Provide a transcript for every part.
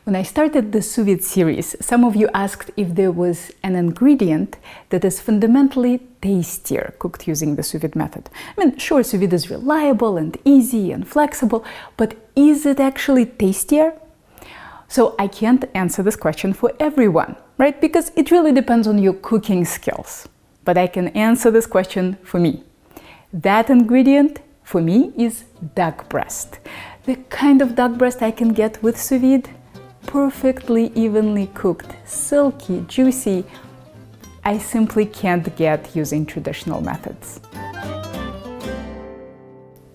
When I started the Sous-Vide series, some of you asked if there was an ingredient that is fundamentally tastier cooked using the Sous-Vide method. I mean, sure, Sous-Vide is reliable and easy and flexible, but is it actually tastier? So I can't answer this question for everyone, right? Because it really depends on your cooking skills. But I can answer this question for me. That ingredient for me is duck breast. The kind of duck breast I can get with Sous-Vide, perfectly evenly cooked, silky, juicy, I simply can't get using traditional methods.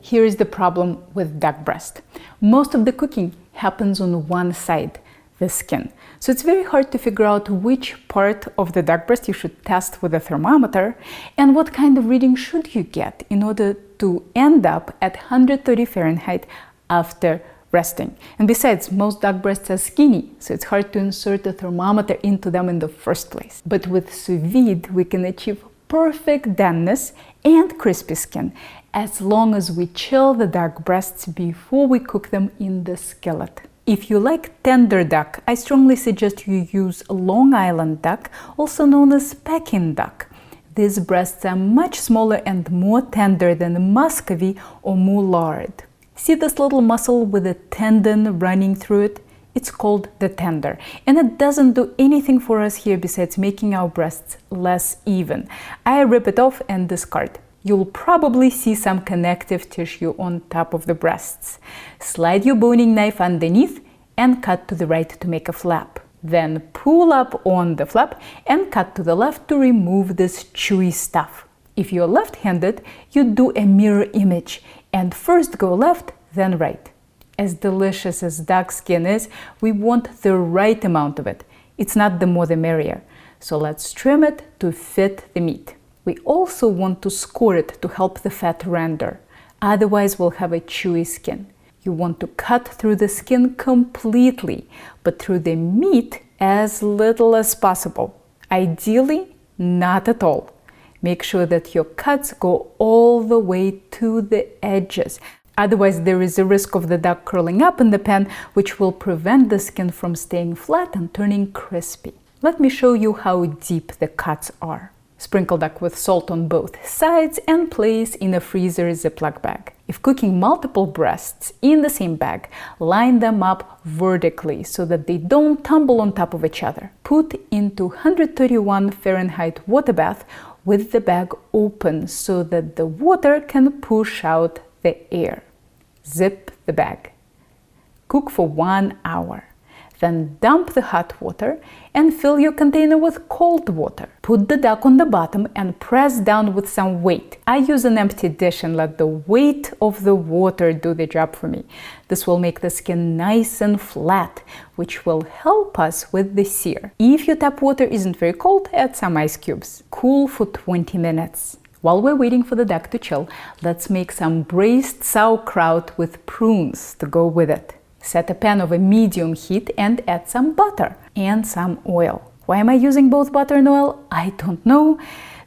Here is the problem with duck breast. Most of the cooking happens on one side, the skin. So it's very hard to figure out which part of the duck breast you should test with a thermometer and what kind of reading should you get in order to end up at 130 Fahrenheit after resting. And besides, most duck breasts are skinny, so it's hard to insert a thermometer into them in the first place. But with Sous-Vide, we can achieve perfect doneness and crispy skin as long as we chill the duck breasts before we cook them in the skillet. If you like tender duck, I strongly suggest you use Long Island duck, also known as Peking duck. These breasts are much smaller and more tender than Muscovy or Moulard. See this little muscle with a tendon running through it? It's called the tender, and it doesn't do anything for us here besides making our breasts less even. I rip it off and discard. You'll probably see some connective tissue on top of the breasts. Slide your boning knife underneath and cut to the right to make a flap. Then pull up on the flap and cut to the left to remove this chewy stuff. If you're left-handed, you do a mirror image and first go left, then right. As delicious as duck skin is, we want the right amount of it. It's not the more the merrier. So let's trim it to fit the meat. We also want to score it to help the fat render. Otherwise, we'll have a chewy skin. You want to cut through the skin completely, but through the meat as little as possible. Ideally, not at all. Make sure that your cuts go all the way to the edges. Otherwise, there is a risk of the duck curling up in the pan, which will prevent the skin from staying flat and turning crispy. Let me show you how deep the cuts are. Sprinkle duck with salt on both sides and place in a freezer Ziploc bag. If cooking multiple breasts in the same bag, line them up vertically so that they don't tumble on top of each other. Put into 131 Fahrenheit water bath with the bag open so that the water can push out the air. Zip the bag. Cook for 1 hour. Then dump the hot water and fill your container with cold water. Put the duck on the bottom and press down with some weight. I use an empty dish and let the weight of the water do the job for me. This will make the skin nice and flat, which will help us with the sear. If your tap water isn't very cold, add some ice cubes. Cool for 20 minutes. While we're waiting for the duck to chill, let's make some braised sauerkraut with prunes to go with it. Set a pan over medium heat and add some butter and some oil. Why am I using both butter and oil? I don't know.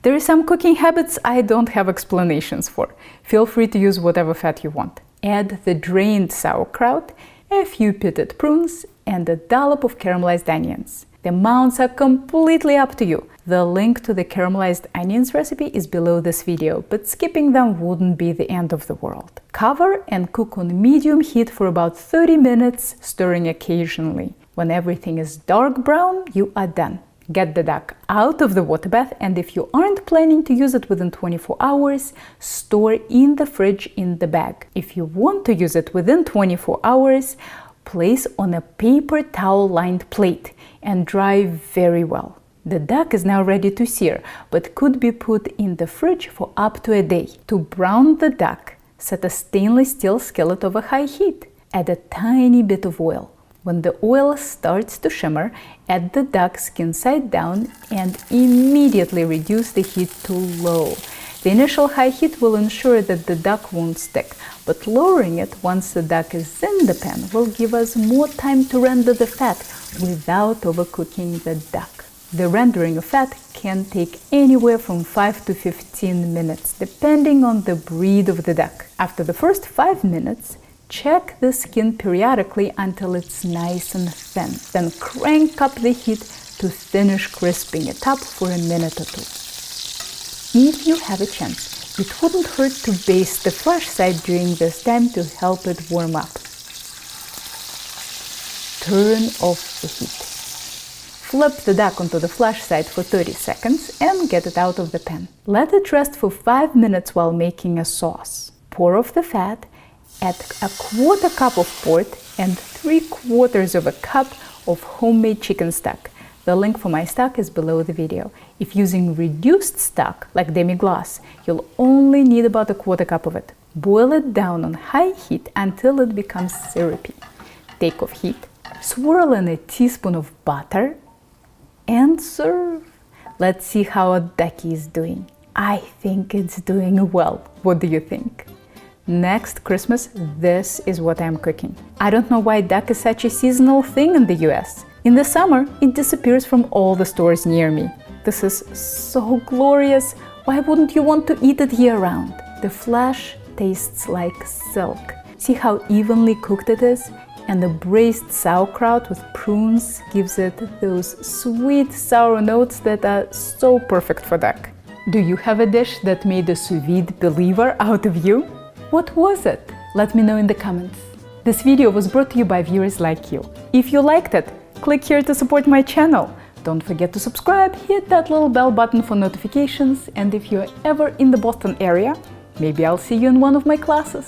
There are some cooking habits I don't have explanations for. Feel free to use whatever fat you want. Add the drained sauerkraut, a few pitted prunes, and a dollop of caramelized onions. The amounts are completely up to you. The link to the caramelized onions recipe is below this video, but skipping them wouldn't be the end of the world. Cover and cook on medium heat for about 30 minutes, stirring occasionally. When everything is dark brown, you are done. Get the duck out of the water bath, and if you aren't planning to use it within 24 hours, store in the fridge in the bag. If you want to use it within 24 hours, place on a paper towel-lined plate and dry very well. The duck is now ready to sear, but could be put in the fridge for up to a day. To brown the duck, set a stainless steel skillet over high heat. Add a tiny bit of oil. When the oil starts to shimmer, add the duck skin side down and immediately reduce the heat to low. The initial high heat will ensure that the duck won't stick, but lowering it once the duck is in the pan will give us more time to render the fat without overcooking the duck. The rendering of fat can take anywhere from 5 to 15 minutes, depending on the breed of the duck. After the first 5 minutes, Check the skin periodically until it's nice and thin. Then crank up the heat to finish crisping it up for a minute or two. If you have a chance, it wouldn't hurt to baste the flash side during this time to help it warm up. Turn off the heat. Flip the duck onto the flash side for 30 seconds and get it out of the pan. Let it rest for 5 minutes while making a sauce. Pour off the fat, add a 1/4 cup of port and 3/4 of a cup of homemade chicken stock. The link for my stock is below the video. If using reduced stock, like demi-glace, you'll only need about a 1/4 cup of it. Boil it down on high heat until it becomes syrupy. Take off heat, swirl in a teaspoon of butter, and serve. Let's see how a ducky is doing. I think it's doing well. What do you think? Next Christmas, this is what I'm cooking. I don't know why duck is such a seasonal thing in the US. In the summer, it disappears from all the stores near me. This is so glorious. Why wouldn't you want to eat it year-round? The flesh tastes like silk. See how evenly cooked it is? And the braised sauerkraut with prunes gives it those sweet, sour notes that are so perfect for duck. Do you have a dish that made a sous-vide believer out of you? What was it? Let me know in the comments. This video was brought to you by viewers like you. If you liked it, click here to support my channel. Don't forget to subscribe, hit that little bell button for notifications, and if you're ever in the Boston area, maybe I'll see you in one of my classes.